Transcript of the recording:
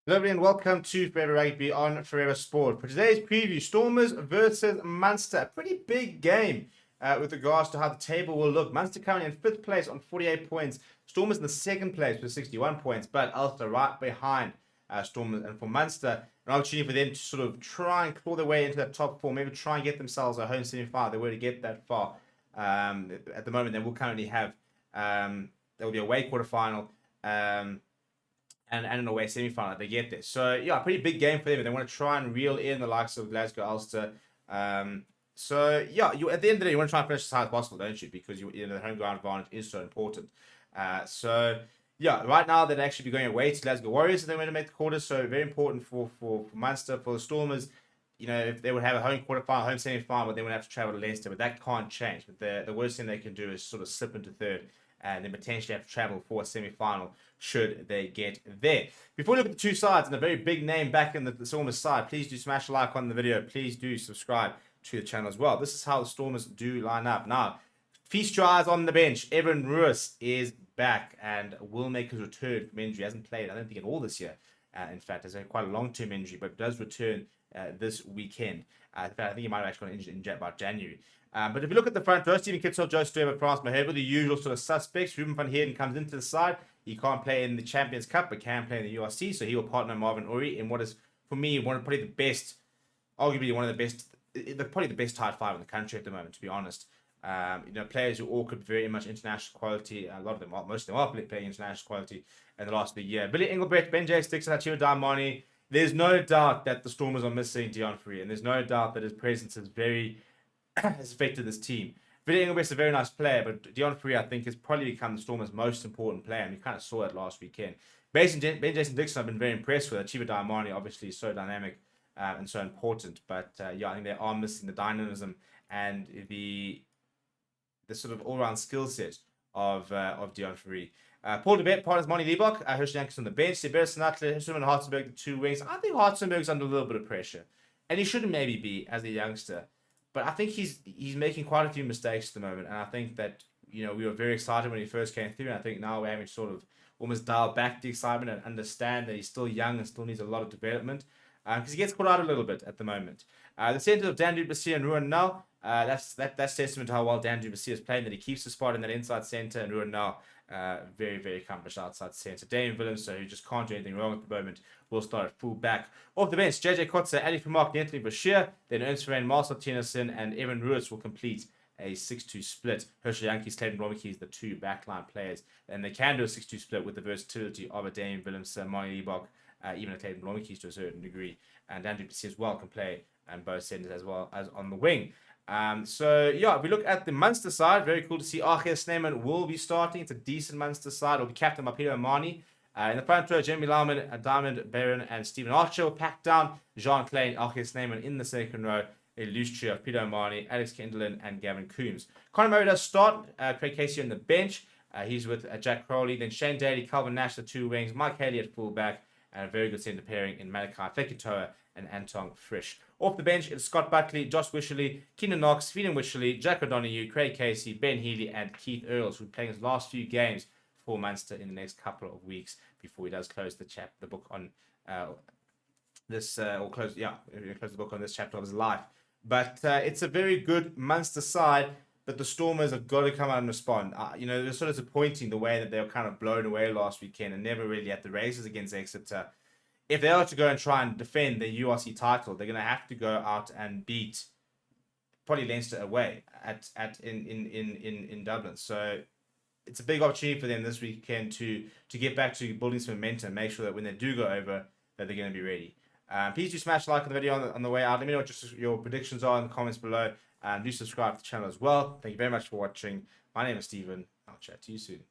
Hello and welcome to Forever Rugby on Forever Sport. For today's preview, Stormers versus Munster. A pretty big game with regards to how the table will look. Munster currently in 5th place on 48 points. Stormers in the 2nd place with 61 points, but Ulster right behind Stormers. And for Munster, an opportunity for them to sort of try and claw their way into that top 4, maybe try and get themselves a home semi-final. They were to get that far. At the moment, they will currently have, there will be a away quarterfinal. And an away semi-final if they get there. So, yeah, a pretty big game for them. They want to try and reel in the likes of Glasgow, Ulster. So, yeah, you at the end of the day, you want to try and finish as high as possible, don't you? Because the home ground advantage is so important. So, yeah, right now they'd actually be going away to Glasgow Warriors if they want to make the quarters. So, very important for Munster, for the Stormers. You know, if they would have a home quarterfinal, home semi-final, they would have to travel to Leicester. But that can't change. But the worst thing they can do is sort of slip into third and then potentially have to travel for a semi-final should they get there. Before we look at the two sides and a very big name back in the Stormers side, please do smash a like on the video. Please do subscribe to the channel as well. This is how the Stormers do line up. Now, feast your eyes on the bench. ROOS is back and will make his return from injury. He hasn't played, I don't think, at all this year. In fact, has quite a long-term injury, but does return this weekend. In fact, I think he might have actually got injured in about January. But if you look at the front row, Stephen Kitshoff, Joe Stuart, France Maheva, the usual sort of suspects. Ruben van Heerden comes into the side. He can't play in the Champions Cup, but can play in the URC, so he will partner Marvin Uri in what is, for me, probably the best, arguably one of the best, probably the best tight five in the country at the moment, to be honest. Players who all could very much international quality. A lot of them, most of them are playing international quality in the last of the year. Billy Engelbrecht, Ben J. Sticks, and Hachiwa Daimani. There's no doubt that the Stormers are missing Deon Fourie, and there's no doubt that his presence is has affected this team. Billy Engelbrecht's a very nice player, but Deon Fourie, I think, has probably become the Stormers' most important player, and we kind of saw it last weekend. Ben Jason Dixon, I've been very impressed with. Hachiwa Daimani, obviously, is so dynamic and so important, but I think they are missing the dynamism and the sort of all-round skill set of Deon Fourie. Paul de Wet, partners Monty Liebach, Hirsch Yankees on the bench, Sibir Sinatler, Hirschman and Hartzenberg, the two wings. I think Hartzenberg's under a little bit of pressure, and he shouldn't maybe be as a youngster. But I think he's making quite a few mistakes at the moment, and I think that we were very excited when he first came through, and I think now we're having to sort of almost dial back the excitement and understand that he's still young and still needs a lot of development because he gets caught out a little bit at the moment. The centre of Dan du Plessis and Ruan now, that's testament to how well Dan du Plessis is playing, that he keeps the spot in that inside centre, and Ruan now very, very accomplished outside centre. Damian Willems, who just can't do anything wrong at the moment, will start at full back. Off the bench, JJ Kotze, Ali Vermaak, Anthony Bashir, then Ernst Vereen, Marcel Tennyson, and Evan Ruiz will complete a 6-2 split. Herschel Yankees, Clayton Blommetjies, the two backline players. And they can do a 6-2 split with the versatility of a Damian Willems, Monty Liebach, even a Clayton Blommetjies to a certain degree. And Dan du Plessis as well can play and both centers as well as on the wing. If we look at the Munster side, very cool to see Archie Snyman will be starting. It's a decent Munster side. It'll be captain by Peter Omani. In the front row, Jeremy Lauman, Diamond Barron, and Stephen Archer will pack down. Jean Klein, Archie Snyman in the second row. A loose trio of Peter Omani, Alex Kendallin, and Gavin Coombs. Conor Murray does start. Craig Casey on the bench. He's with Jack Crowley. Then Shane Daly, Calvin Nash, the two wings. Mike Haley at fullback. And a very good centre pairing in Malachi Fekitoa and Anton Frisch. Off the bench, it's Scott Buckley, Josh Wishley, Keenan Knox, Phelan Wishley, Jack O'Donoghue, Craig Casey, Ben Healy, and Keith Earls, who are playing his last few games for Munster in the next couple of weeks before he does close the book on close the book on this chapter of his life. But it's a very good Munster side, but the Stormers have got to come out and respond. They're sort of disappointing the way that they were kind of blown away last weekend and never really at the races against Exeter. If they are to go and try and defend the URC title, they're going to have to go out and beat probably Leinster away in Dublin. So it's a big opportunity for them this weekend to get back to building some momentum, make sure that when they do go over, that they're going to be ready. Please do smash like on the video on the way out. Let me know what your predictions are in the comments below. And do subscribe to the channel as well. Thank you very much for watching. My name is Stephen. I'll chat to you soon.